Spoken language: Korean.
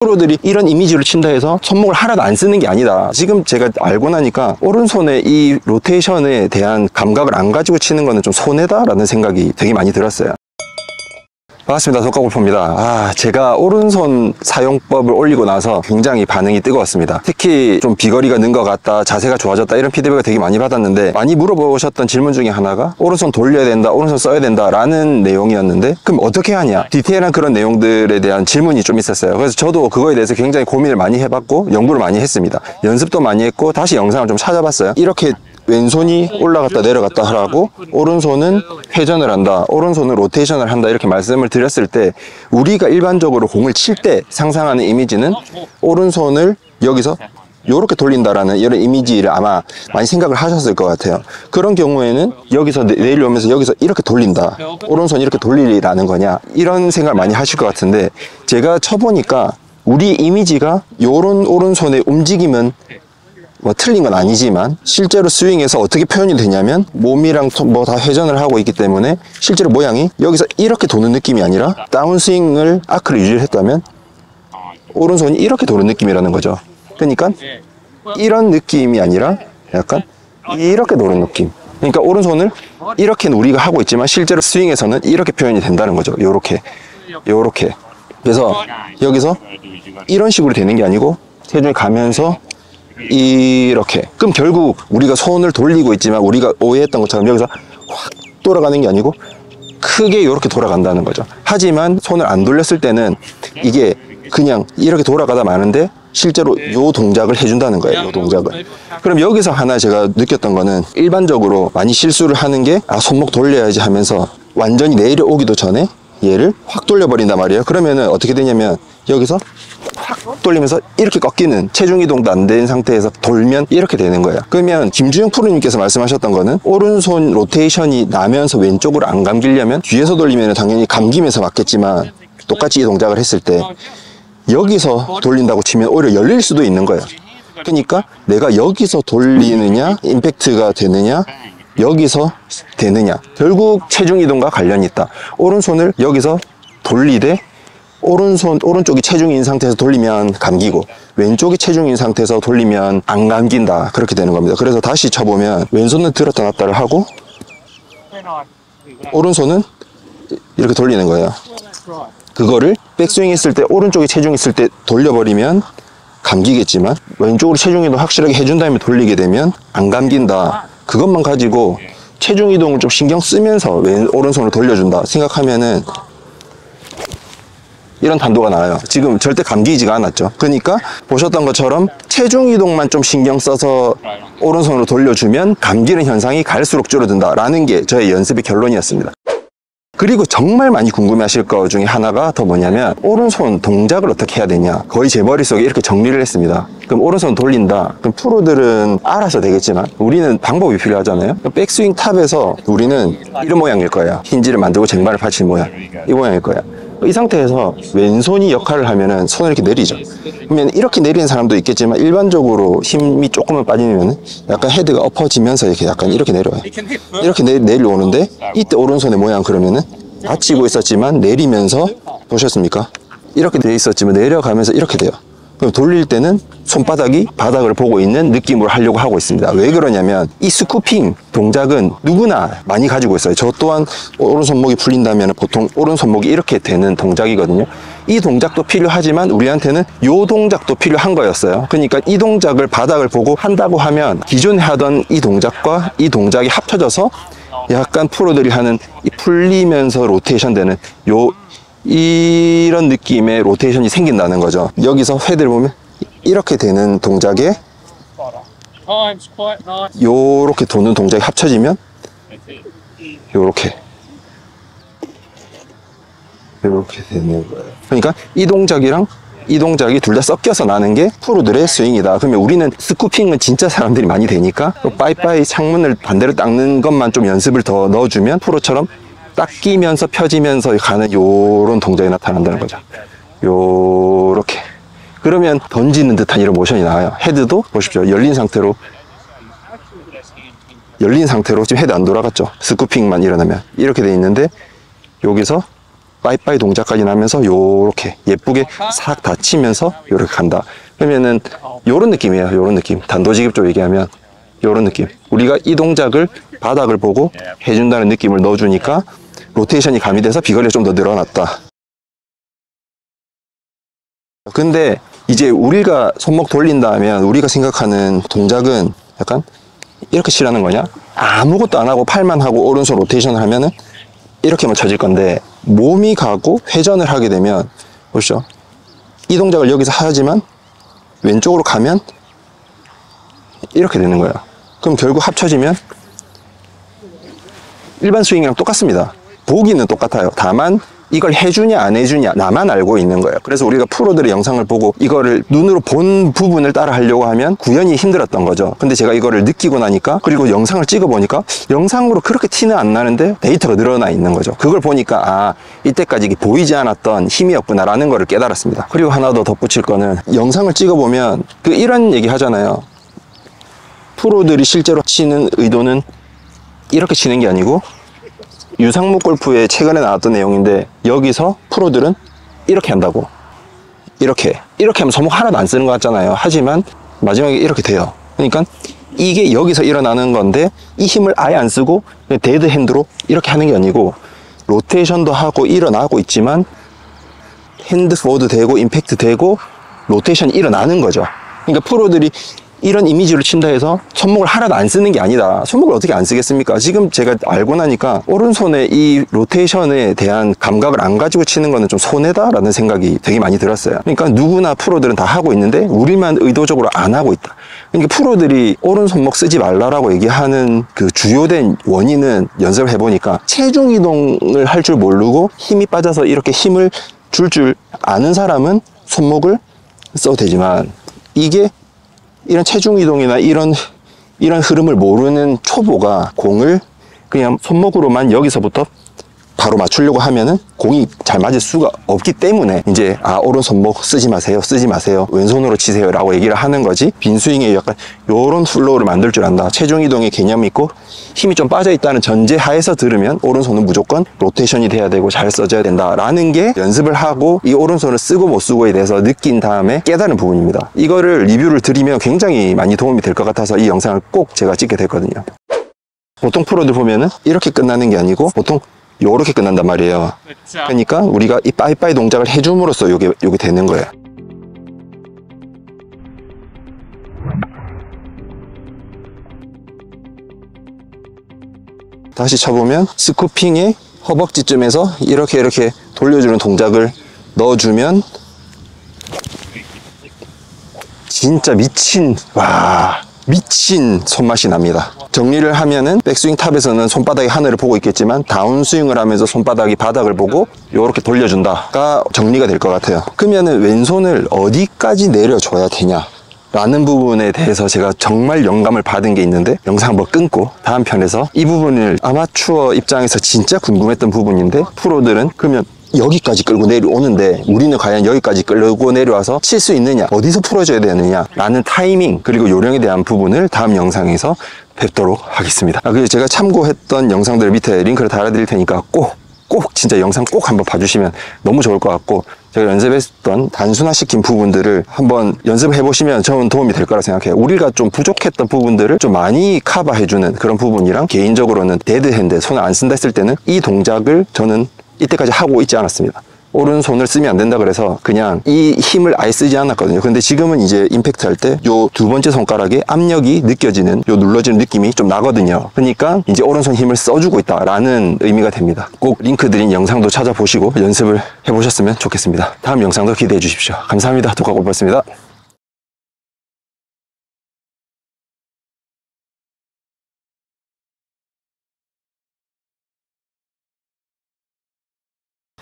프로들이 이런 이미지를 친다 해서 손목을 하나도 안 쓰는 게 아니다. 지금 제가 알고 나니까 오른손의 이 로테이션에 대한 감각을 안 가지고 치는 거는 좀 손해다라는 생각이 되게 많이 들었어요. 반갑습니다. 독가골프입니다. 제가 오른손 사용법을 올리고 나서 굉장히 반응이 뜨거웠습니다. 특히 좀 비거리가 는 것 같다, 자세가 좋아졌다, 이런 피드백을 되게 많이 받았는데, 많이 물어보셨던 질문 중에 하나가 오른손 돌려야 된다, 오른손 써야 된다 라는 내용이었는데, 그럼 어떻게 하냐, 디테일한 그런 내용들에 대한 질문이 좀 있었어요. 그래서 저도 그거에 대해서 굉장히 고민을 많이 해봤고 연구를 많이 했습니다. 연습도 많이 했고 다시 영상을 좀 찾아봤어요. 이렇게 왼손이 올라갔다 내려갔다 하라고, 오른손은 회전을 한다, 오른손은 로테이션을 한다, 이렇게 말씀을 드렸을 때, 우리가 일반적으로 공을 칠 때 상상하는 이미지는 오른손을 여기서 이렇게 돌린다라는 이런 이미지를 아마 많이 생각을 하셨을 것 같아요. 그런 경우에는 여기서 내려오면서 여기서 이렇게 돌린다, 오른손 이렇게 돌리라는 거냐, 이런 생각을 많이 하실 것 같은데, 제가 쳐보니까 우리 이미지가 요런 오른손의 움직임은 뭐 틀린 건 아니지만, 실제로 스윙에서 어떻게 표현이 되냐면, 몸이랑 뭐 다 회전을 하고 있기 때문에 실제로 모양이 여기서 이렇게 도는 느낌이 아니라, 다운스윙을 아크를 유지를 했다면 오른손이 이렇게 도는 느낌이라는 거죠. 그러니까 이런 느낌이 아니라 약간 이렇게 도는 느낌. 그러니까 오른손을 이렇게는 우리가 하고 있지만 실제로 스윙에서는 이렇게 표현이 된다는 거죠. 요렇게 그래서 여기서 이런 식으로 되는 게 아니고 체중이 가면서 이렇게. 그럼 결국 우리가 손을 돌리고 있지만 우리가 오해했던 것처럼 여기서 확 돌아가는 게 아니고 크게 이렇게 돌아간다는 거죠. 하지만 손을 안 돌렸을 때는 이게 그냥 이렇게 돌아가다 마는데 실제로 요 동작을 해준다는 거예요. 요 동작을. 그럼 여기서 하나 제가 느꼈던 거는, 일반적으로 많이 실수를 하는 게 손목 돌려야지 하면서 완전히 내려오기도 전에 얘를 확 돌려버린단 말이에요. 그러면은 어떻게 되냐면 여기서 확 돌리면서 이렇게 꺾이는, 체중 이동도 안 된 상태에서 돌면 이렇게 되는 거예요. 그러면 김주영 프로님께서 말씀하셨던 거는, 오른손 로테이션이 나면서 왼쪽으로 안 감기려면 뒤에서 돌리면 당연히 감기면서 맞겠지만, 똑같이 이 동작을 했을 때 여기서 돌린다고 치면 오히려 열릴 수도 있는 거예요. 그러니까 내가 여기서 돌리느냐, 임팩트가 되느냐, 여기서 되느냐, 결국 체중 이동과 관련이 있다. 오른손을 여기서 돌리되 오른쪽이 체중인 상태에서 돌리면 감기고 왼쪽이 체중인 상태에서 돌리면 안 감긴다, 그렇게 되는 겁니다. 그래서 다시 쳐보면 왼손은 들었다 놨다를 하고 오른손은 이렇게 돌리는 거예요. 그거를 백스윙 했을 때 오른쪽이 체중 있을 때 돌려버리면 감기겠지만, 왼쪽으로 체중 이동 확실하게 해준 다음에 돌리게 되면 안 감긴다. 그것만 가지고 체중 이동을 좀 신경 쓰면서 오른손을 돌려준다 생각하면은 이런 탄도가 나와요. 지금 절대 감기지가 않았죠. 그러니까 보셨던 것처럼 체중 이동만 좀 신경 써서 오른손으로 돌려주면 감기는 현상이 갈수록 줄어든다라는 게 저의 연습의 결론이었습니다. 그리고 정말 많이 궁금해하실 것 중에 하나가 더 뭐냐면, 오른손 동작을 어떻게 해야 되냐. 거의 제 머릿속에 이렇게 정리를 했습니다. 그럼 오른손 돌린다. 그럼 프로들은 알아서 되겠지만 우리는 방법이 필요하잖아요. 백스윙 탑에서 우리는 이런 모양일 거야. 힌지를 만들고 쟁반을 받친 모양, 이 모양일 거야. 이 상태에서 왼손이 역할을 하면은 손을 이렇게 내리죠. 그러면 이렇게 내리는 사람도 있겠지만, 일반적으로 힘이 조금만 빠지면 약간 헤드가 엎어지면서 이렇게 약간 이렇게 내려와요. 이렇게 내려오는데, 이때 오른손의 모양 그러면은 받치고 있었지만 내리면서, 보셨습니까? 이렇게 돼 있었지만 내려가면서 이렇게 돼요. 그럼 돌릴 때는 손바닥이 바닥을 보고 있는 느낌으로 하려고 하고 있습니다. 왜 그러냐면, 이 스쿠핑 동작은 누구나 많이 가지고 있어요. 저 또한 오른손목이 풀린다면 보통 오른손목이 이렇게 되는 동작이거든요. 이 동작도 필요하지만 우리한테는 이 동작도 필요한 거였어요. 그러니까 이 동작을 바닥을 보고 한다고 하면 기존에 하던 이 동작과 이 동작이 합쳐져서 약간 프로들이 하는 이 풀리면서 로테이션 되는 이런 느낌의 로테이션이 생긴다는 거죠. 여기서 헤드를 보면 이렇게 되는 동작에 요렇게 도는 동작이 합쳐지면 요렇게 되는 거예요. 그러니까 이 동작이랑 이 동작이 둘 다 섞여서 나는 게 프로들의 스윙이다. 그러면 우리는 스쿠핑은 진짜 사람들이 많이 되니까 빠이빠이 창문을 반대로 닦는 것만 좀 연습을 더 넣어주면 프로처럼 닦이면서 펴지면서 가는 요런 동작이 나타난다는 거죠. 요렇게. 그러면 던지는 듯한 이런 모션이 나와요. 헤드도 보십시오. 열린 상태로 지금 헤드 안 돌아갔죠. 스쿠핑만 일어나면 이렇게 돼 있는데, 여기서 빠이빠이 동작까지 나면서 요렇게 예쁘게 싹 닫히면서 요렇게 간다. 그러면은 요런 느낌이에요. 요런 느낌. 단도직입적으로 얘기하면 요런 느낌. 우리가 이 동작을 바닥을 보고 해준다는 느낌을 넣어주니까 로테이션이 가미돼서 비거리가 좀 더 늘어났다. 근데 이제 우리가 손목 돌린다 하면 우리가 생각하는 동작은 약간 이렇게 치라는 거냐? 아무것도 안 하고 팔만 하고 오른손 로테이션을 하면은 이렇게만 쳐질 건데, 몸이 가고 회전을 하게 되면 보시죠. 이 동작을 여기서 하지만 왼쪽으로 가면 이렇게 되는 거예요. 그럼 결국 합쳐지면 일반 스윙이랑 똑같습니다. 보기는 똑같아요. 다만 이걸 해주냐 안 해주냐 나만 알고 있는 거예요. 그래서 우리가 프로들의 영상을 보고 이거를 눈으로 본 부분을 따라 하려고 하면 구현이 힘들었던 거죠. 근데 제가 이거를 느끼고 나니까, 그리고 영상을 찍어 보니까 영상으로 그렇게 티는 안 나는데 데이터가 늘어나 있는 거죠. 그걸 보니까 아, 이때까지 이게 보이지 않았던 힘이었구나 라는 거를 깨달았습니다. 그리고 하나 더 덧붙일 거는, 영상을 찍어 보면 이런 얘기 하잖아요. 프로들이 실제로 치는 의도는 이렇게 치는 게 아니고, 유상무 골프에 최근에 나왔던 내용인데, 여기서 프로들은 이렇게 한다고. 이렇게 하면 손목 하나도 안 쓰는 것 같잖아요. 하지만 마지막에 이렇게 돼요. 그러니까 이게 여기서 일어나는 건데, 이 힘을 아예 안 쓰고 그냥 데드 핸드로 이렇게 하는 게 아니고, 로테이션도 하고 일어나고 있지만 핸드 포워드 되고 임팩트 되고 로테이션이 일어나는 거죠. 그러니까 프로들이 이런 이미지를 친다 해서 손목을 하나도 안 쓰는 게 아니다. 손목을 어떻게 안 쓰겠습니까? 지금 제가 알고 나니까 오른손에 이 로테이션에 대한 감각을 안 가지고 치는 거는 좀 손해다라는 생각이 되게 많이 들었어요. 그러니까 누구나 프로들은 다 하고 있는데 우리만 의도적으로 안 하고 있다. 그러니까 프로들이 오른손목 쓰지 말라라고 얘기하는 그 주요된 원인은, 연습을 해보니까 체중 이동을 할 줄 모르고 힘이 빠져서 이렇게 힘을 줄 아는 사람은 손목을 써도 되지만, 이게 이런 체중 이동이나 이런 흐름을 모르는 초보가 공을 그냥 손목으로만 여기서부터 바로 맞추려고 하면은 공이 잘 맞을 수가 없기 때문에, 이제 오른손목 쓰지 마세요, 왼손으로 치세요 라고 얘기를 하는 거지. 빈스윙에 약간 요런 플로우를 만들 줄 안다, 체중 이동의 개념이 있고 힘이 좀 빠져 있다는 전제 하에서 들으면 오른손은 무조건 로테이션이 돼야 되고 잘 써져야 된다 라는 게, 연습을 하고 이 오른손을 쓰고 못 쓰고에 대해서 느낀 다음에 깨달은 부분입니다. 이거를 리뷰를 드리면 굉장히 많이 도움이 될 것 같아서 이 영상을 꼭 제가 찍게 됐거든요. 보통 프로들 보면은 이렇게 끝나는 게 아니고 보통 요렇게 끝난단 말이에요. 그쵸. 그러니까 우리가 이 빠이빠이 동작을 해줌으로써 요게 되는 거예요. 다시 쳐보면 스쿠핑의 허벅지쯤에서 이렇게 돌려주는 동작을 넣어주면 진짜 미친 손맛이 납니다. 정리를 하면은 백스윙 탑에서는 손바닥이 하늘을 보고 있겠지만, 다운스윙을 하면서 손바닥이 바닥을 보고 요렇게 돌려준다가 정리가 될 것 같아요. 그러면은 왼손을 어디까지 내려줘야 되냐 라는 부분에 대해서 제가 정말 영감을 받은 게 있는데, 영상 한번 끊고 다음 편에서 이 부분을, 아마추어 입장에서 진짜 궁금했던 부분인데, 프로들은 그러면 여기까지 끌고 내려오는데 우리는 과연 여기까지 끌고 내려와서 칠 수 있느냐, 어디서 풀어줘야 되느냐 라는 타이밍 그리고 요령에 대한 부분을 다음 영상에서 뵙도록 하겠습니다. 그리고 제가 참고했던 영상들 밑에 링크를 달아드릴 테니까 꼭 진짜 영상 꼭 한번 봐주시면 너무 좋을 것 같고, 제가 연습했던 단순화시킨 부분들을 한번 연습해 보시면 저는 도움이 될 거라 생각해요. 우리가 좀 부족했던 부분들을 좀 많이 커버해주는 그런 부분이랑, 개인적으로는 데드핸드, 손을 안 쓴다 했을 때는 이 동작을 저는 이때까지 하고 있지 않았습니다. 오른손을 쓰면 안 된다 그래서 그냥 이 힘을 아예 쓰지 않았거든요. 근데 지금은 이제 임팩트 할 때 요 두 번째 손가락에 압력이 느껴지는, 요 눌러지는 느낌이 좀 나거든요. 그러니까 이제 오른손 힘을 써주고 있다라는 의미가 됩니다. 꼭 링크 드린 영상도 찾아보시고 연습을 해보셨으면 좋겠습니다. 다음 영상도 기대해 주십시오. 감사합니다. 독학골프였습니다.